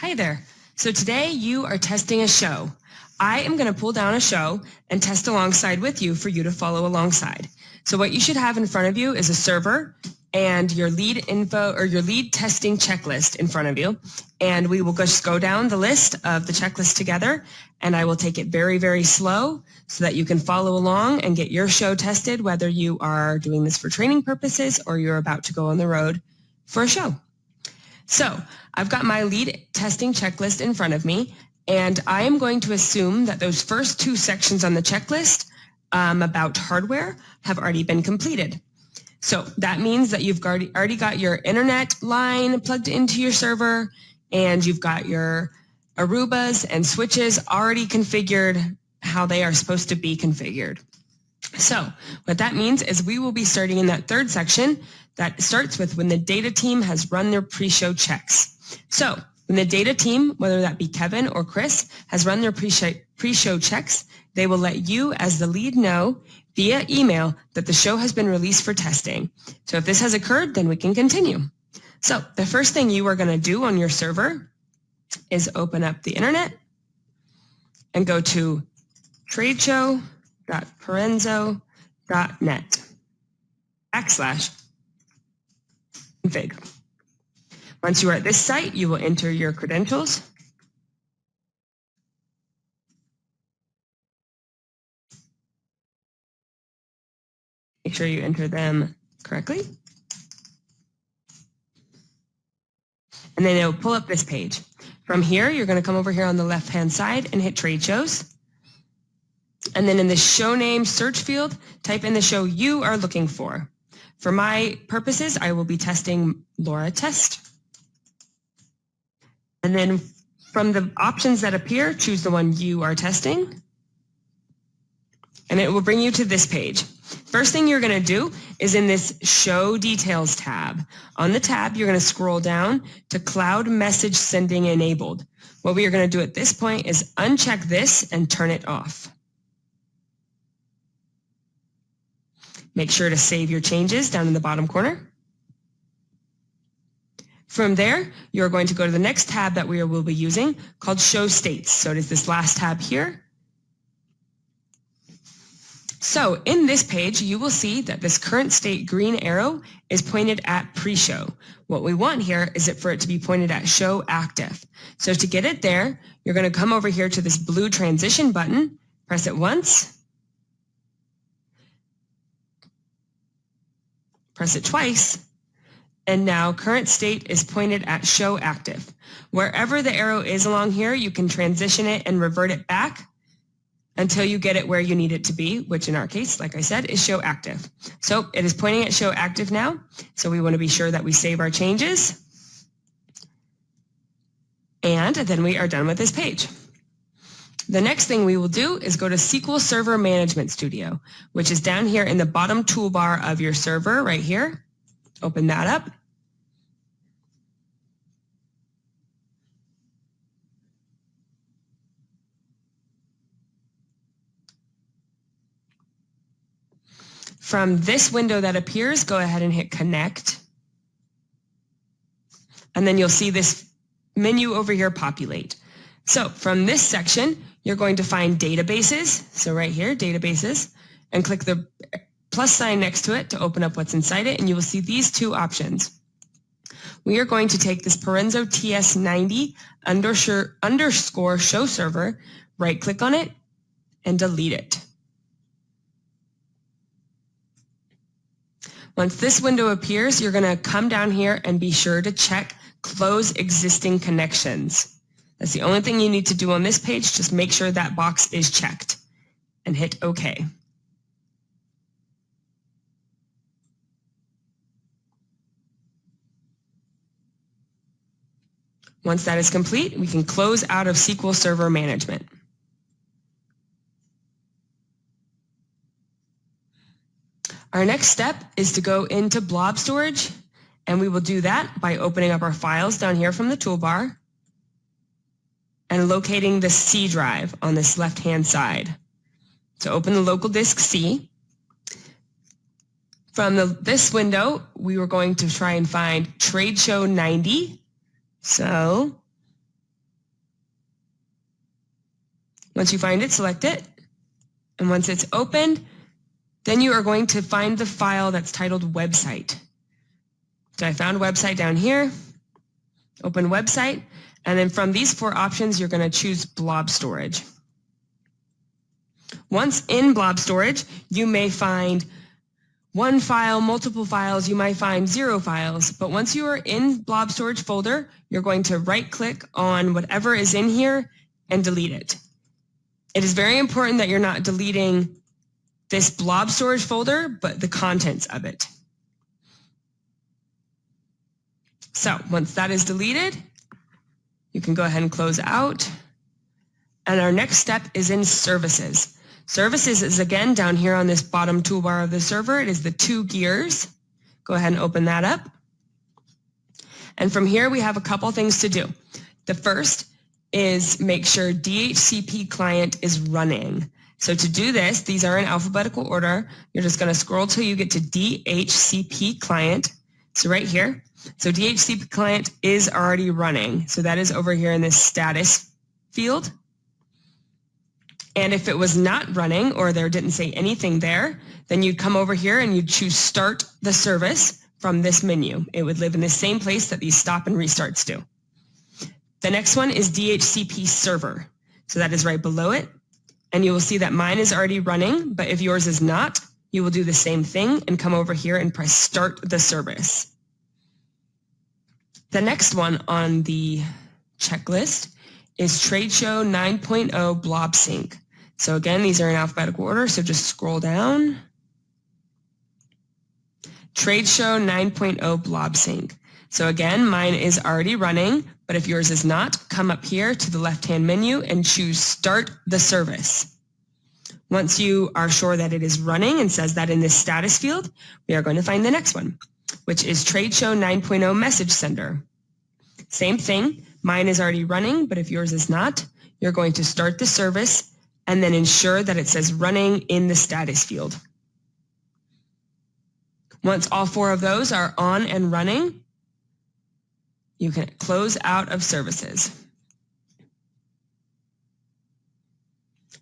Hi there. So today you are testing a show. I am going to pull down a show and test alongside with you for you to follow alongside. So what you should have in front of you is a server and your lead info or your lead testing checklist in front of you. And we will just go down the list of the checklist together, and I will take it very, very slow so that you can follow along and get your show tested, whether you are doing this for training purposes or you're about to go on the road for a show. So I've got my lead testing checklist in front of me, and I am going to assume that those first two sections on the checklist about hardware have already been completed. So that means that you've already got your internet line plugged into your server, and you've got your Arubas and switches already configured how they are supposed to be configured. So what that means is we will be starting in that third section that starts with when the data team has run their pre-show checks. So when the data team, whether that be Kevin or Chris, has run their pre-show checks, they will let you as the lead know via email that the show has been released for testing. So if this has occurred, then we can continue. So the first thing you are going to do on your server is open up the internet and go to tradeshow.parenzo.net/config. Once you are at this site, you will enter your credentials. Make sure you enter them correctly. And then it will pull up this page. From here, you're going to come over here on the left-hand side and hit Trade Shows. And then in the show name search field, type in the show you are looking for. For my purposes, I will be testing Laura Test. And then from the options that appear, choose the one you are testing. And it will bring you to this page. First thing you're going to do is in this Show Details tab. On the tab, you're going to scroll down to Cloud Message Sending Enabled. What we are going to do at this point is uncheck this and turn it off. Make sure to save your changes down in the bottom corner. From there, you're going to go to the next tab that we will be using called Show States. So it is this last tab here. So in this page, you will see that this current state green arrow is pointed at pre-show. What we want here is for it to be pointed at show active. So to get it there, you're going to come over here to this blue transition button, press it once, press it twice, and now current state is pointed at show active. Wherever the arrow is along here, you can transition it and revert it back until you get it where you need it to be, which in our case, like I said, is show active. So it is pointing at show active now. So we want to be sure that we save our changes. And then we are done with this page. The next thing we will do is go to SQL Server Management Studio, which is down here in the bottom toolbar of your server right here. Open that up. From this window that appears, go ahead and hit Connect. And then you'll see this menu over here populate. So from this section, you're going to find databases. So right here, databases, and click the plus sign next to it to open up what's inside it, and you will see these two options. We are going to take this Parenzo TS90 underscore show server, right click on it, and delete it. Once this window appears, you're going to come down here and be sure to check Close Existing Connections. That's the only thing you need to do on this page. Just make sure that box is checked and hit OK. Once that is complete, we can close out of SQL Server Management. Our next step is to go into blob storage, and we will do that by opening up our files down here from the toolbar and locating the C drive on this left-hand side. So open the local disk C. From this window, we were going to try and find Trade Show 90. So Once you find it, select it. And once it's opened, then you are going to find the file that's titled website. So I found website down here, open website, and then from these 4 options, you're going to choose blob storage. Once in blob storage, you may find 1 file, multiple files, you might find 0 files, but once you are in blob storage folder, you're going to right-click on whatever is in here and delete it. It is very important that you're not deleting this blob storage folder, but the contents of it. So once that is deleted, you can go ahead and close out. And our next step is in services. Services is again down here on this bottom toolbar of the server. It is the 2 gears. Go ahead and open that up. And from here we have a couple things to do. The first is make sure DHCP client is running. So to do this, these are in alphabetical order. You're just going to scroll till you get to DHCP client. So right here. So DHCP client is already running. So that is over here in this status field. And if it was not running or there didn't say anything there, then you'd come over here and you'd choose Start the Service from this menu. It would live in the same place that these stop and restarts do. The next one is DHCP Server. So that is right below it. And you will see that mine is already running, but if yours is not, you will do the same thing and come over here and press Start the Service. The next one on the checklist is Tradeshow 9.0 Blob Sync. So again, these are in alphabetical order, so just scroll down. Tradeshow 9.0 Blob Sync. So again, mine is already running, but if yours is not, come up here to the left-hand menu and choose Start the Service. Once you are sure that it is running and says that in this status field, we are going to find the next one, which is Tradeshow 9.0 Message Sender. Same thing, mine is already running, but if yours is not, you're going to start the service and then ensure that it says running in the status field. Once all 4 of those are on and running, you can close out of services.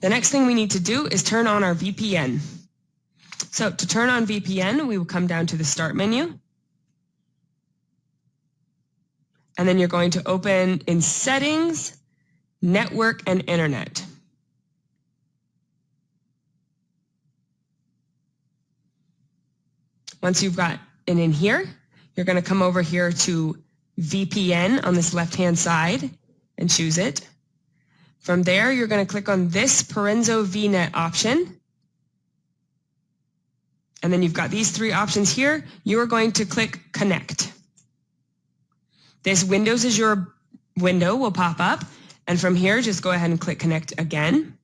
The next thing we need to do is turn on our VPN. So to turn on VPN, we will come down to the Start menu. And then you're going to open in Settings, Network and Internet. Once you've got it in here, you're going to come over here to VPN on this left-hand side and choose it. From there, you're going to click on this Parenzo VNet option. And then you've got these 3 options here. You are going to click Connect. This Windows Azure window will pop up, and from here, just go ahead and click Connect again.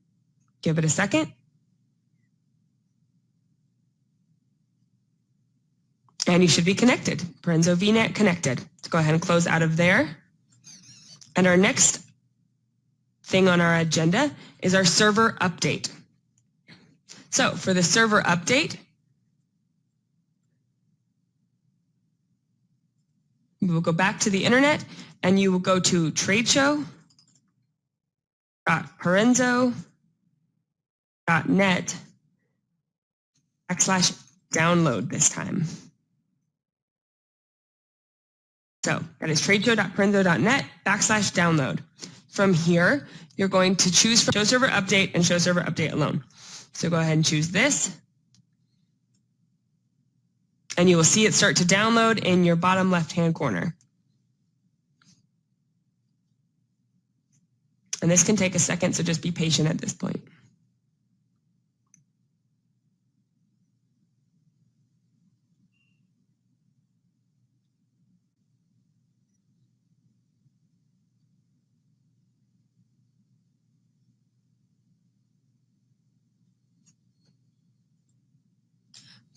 Give it a second. And you should be connected. Parenzo VNet connected. Let's go ahead and close out of there. And our next thing on our agenda is our server update. So for the server update, we will go back to the internet and you will go to tradeshow.parenzo.net/download this time. So that is tradeshow.parenzo.net/download. From here, you're going to choose from Show Server Update and Show Server Update alone. So go ahead and choose this. And you will see it start to download in your bottom left-hand corner. And this can take a second, so just be patient at this point.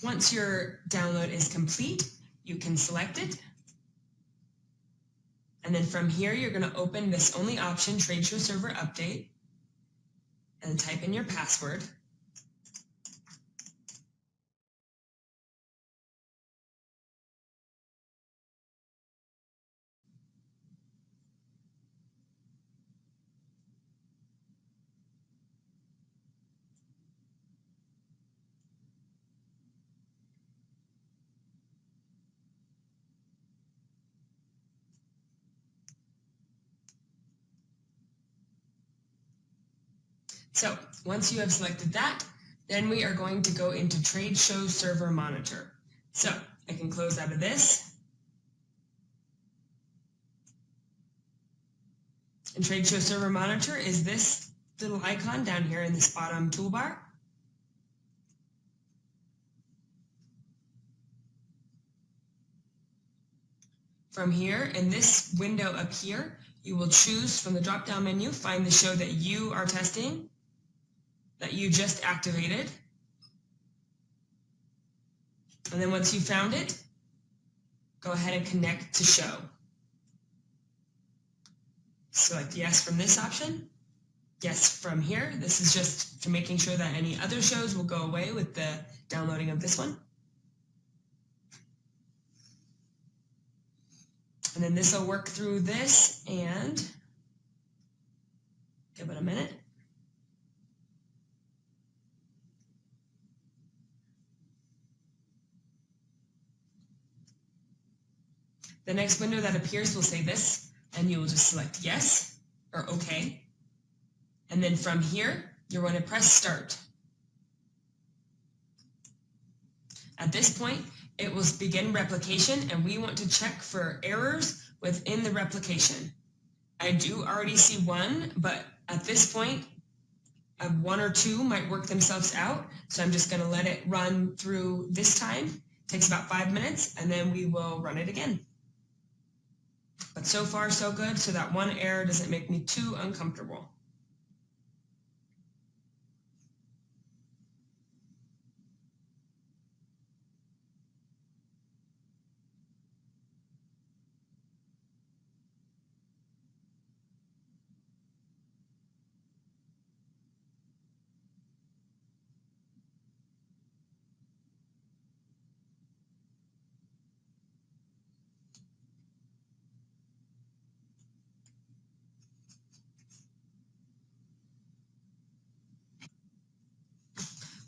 Once your download is complete, you can select it. And then from here, you're going to open this only option, Tradeshow Server Update, and type in your password. So once you have selected that, then we are going to go into Trade Show Server Monitor. So I can close out of this. And Trade Show Server Monitor is this little icon down here in this bottom toolbar. From here, in this window up here, you will choose from the drop-down menu, find the show that you are testing, that you just activated. And then once you found it, go ahead and connect to show. Select yes from this option, yes from here. This is just to making sure that any other shows will go away with the downloading of this one. And then this will work through this and give it a minute. The next window that appears will say this, and you will just select yes or OK. And then from here, you're going to press start. At this point, it will begin replication, and we want to check for errors within the replication. I do already see one, but at this point, one or two might work themselves out. So I'm just going to let it run through this time. It takes about 5 minutes, and then we will run it again. But so far, so good, so that one error doesn't make me too uncomfortable.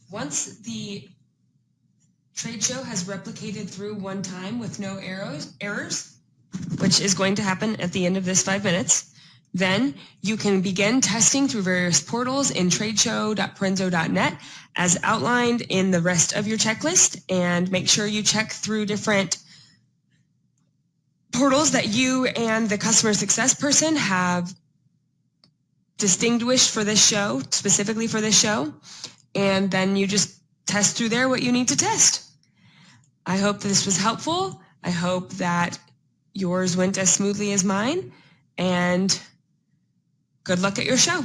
Once the trade show has replicated through one time with no errors, which is going to happen at the end of this 5 minutes, then you can begin testing through various portals in tradeshow.prenzo.net as outlined in the rest of your checklist, and make sure you check through different portals that you and the customer success person have distinguished for this show, specifically for this show, and then you just test through there what you need to test. I hope this was helpful. I hope that yours went as smoothly as mine, and good luck at your show.